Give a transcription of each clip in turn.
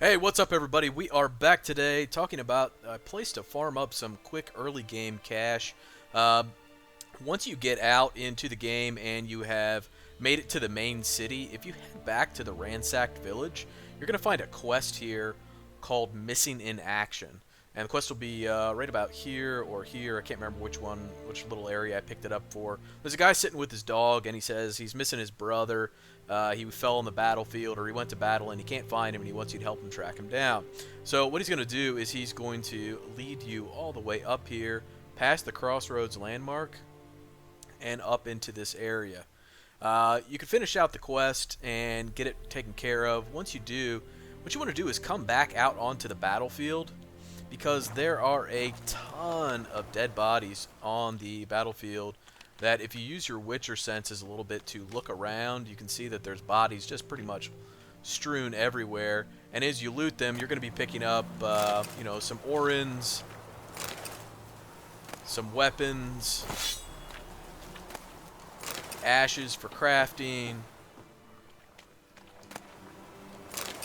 Hey, what's up, everybody? We are back today talking about a place to farm up some quick early game cash. Uh, Once you get out into the game and you have made it to the main city, if you head back to the ransacked village, you're going to find a quest here called Missing in Action. And the quest will be right about here or here. I can't remember which one, which little area I picked it up for. There's a guy sitting with his dog, and he says he's missing his brother. He fell on the battlefield, or he went to battle, and he can't find him, and he wants you to help him track him down. So what he's going to do is he's going to lead you all the way up here, past the Crossroads landmark, and up into this area. You can finish out the quest and get it taken care of. Once you do, what you want to do is come back out onto the battlefield, because there are a ton of dead bodies on the battlefield that if you use your Witcher senses a little bit to look around, you can see that there's bodies just pretty much strewn everywhere. And as you loot them, you're going to be picking up, some Orens, some weapons, ashes for crafting,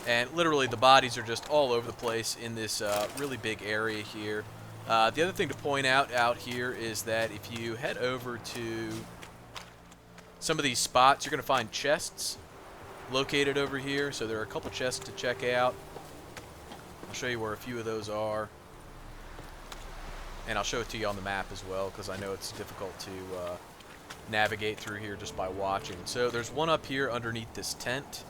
and literally the bodies are just all over the place in this really big area here. The other thing to point out here is that if you head over to some of these spots, you're going to find chests located over here. So there are a couple chests to check out. I'll show you where a few of those are, and I'll show it to you on the map as well, because I know it's difficult to navigate through here just by watching. So there's one up here underneath this tent.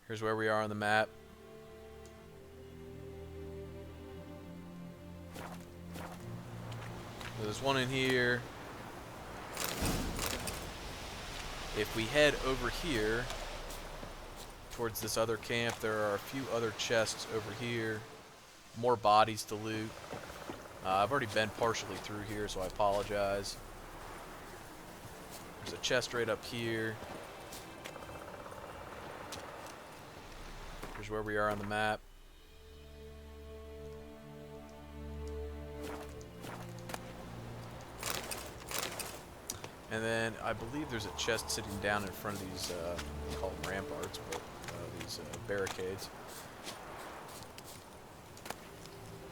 Here's where we are on the map. There's one in here. If we head over here towards this other camp, there are a few other chests over here. More bodies to loot. I've already been partially through here, so I apologize. There's a chest right up here. Here's where we are on the map. And then I believe there's a chest sitting down in front of these, we call them ramparts, but these barricades.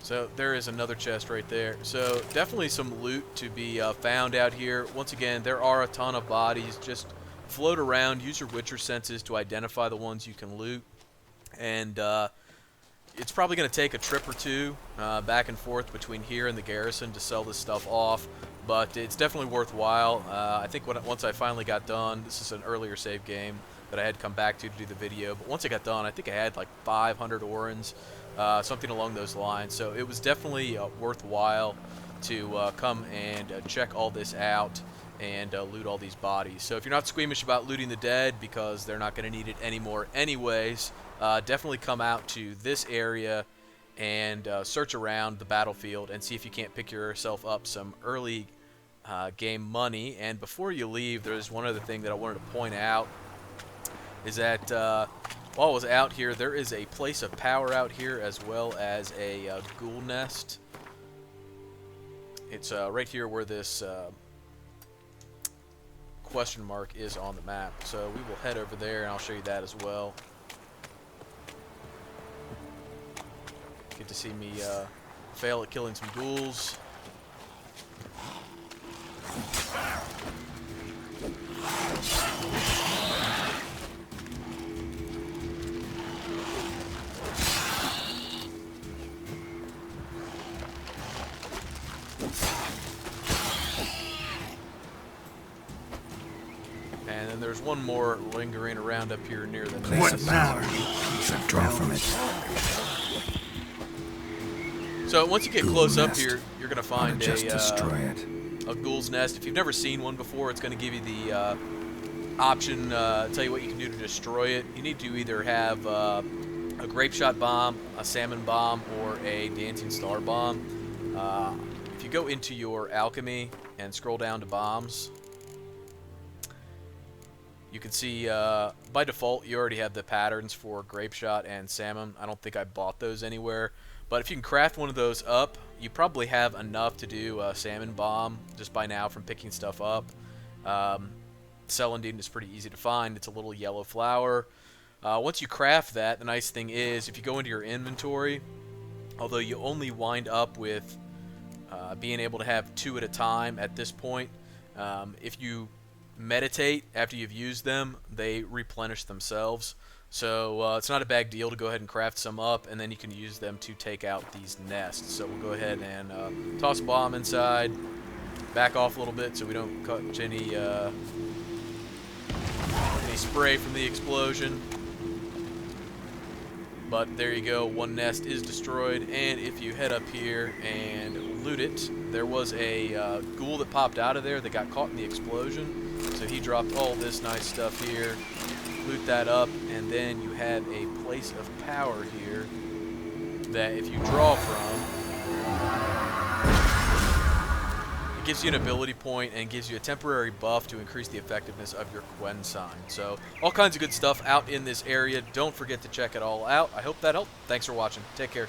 So there is another chest right there. So definitely some loot to be found out here. Once again, there are a ton of bodies. Just float around, use your Witcher senses to identify the ones you can loot. And it's probably going to take a trip or two back and forth between here and the garrison to sell this stuff off. But it's definitely worthwhile. I think once I finally got done, this is an earlier save game that I had come back to do the video. But once I got done, I think I had like 500 Orens, something along those lines. So it was definitely worthwhile to come and check all this out and loot all these bodies. So if you're not squeamish about looting the dead, because they're not going to need it anymore anyways, definitely come out to this area and search around the battlefield and see if you can't pick yourself up some early game money. And before you leave, there's one other thing that I wanted to point out, is that while I was out here, there is a place of power out here, as well as a ghoul nest. It's right here where this question mark is on the map. So we will head over there, and I'll show you that as well. Get to see me fail at killing some ghouls. And then there's one more lingering around up here near the nest. What power? Draw from it. So once you get close up here, you're going to find destroy it. A ghoul's nest. If you've never seen one before, it's going to give you the option, tell you what you can do to destroy it. You need to either have a grape shot bomb, a salmon bomb, or a dancing star bomb. If you go into your alchemy and scroll down to bombs, you can see by default you already have the patterns for grape shot and salmon. I don't think I bought those anywhere. But if you can craft one of those up, you probably have enough to do a salmon bomb just by now from picking stuff up. Celandine is pretty easy to find. It's a little yellow flower. Once you craft that, the nice thing is if you go into your inventory, although you only wind up with being able to have 2 at a time at this point, if you meditate after you've used them, they replenish themselves. So it's not a bad deal to go ahead and craft some up, and then you can use them to take out these nests. So we'll go ahead and toss a bomb inside, back off a little bit so we don't catch any spray from the explosion. But there you go, one nest is destroyed, and if you head up here and loot it, there was a ghoul that popped out of there that got caught in the explosion. So he dropped all this nice stuff here. Loot that up, and then you have a place of power here that if you draw from, it gives you an ability point and gives you a temporary buff to increase the effectiveness of your Quen sign. So all kinds of good stuff out in this area. Don't forget to check it all out. I hope that helped. Thanks for watching. Take care.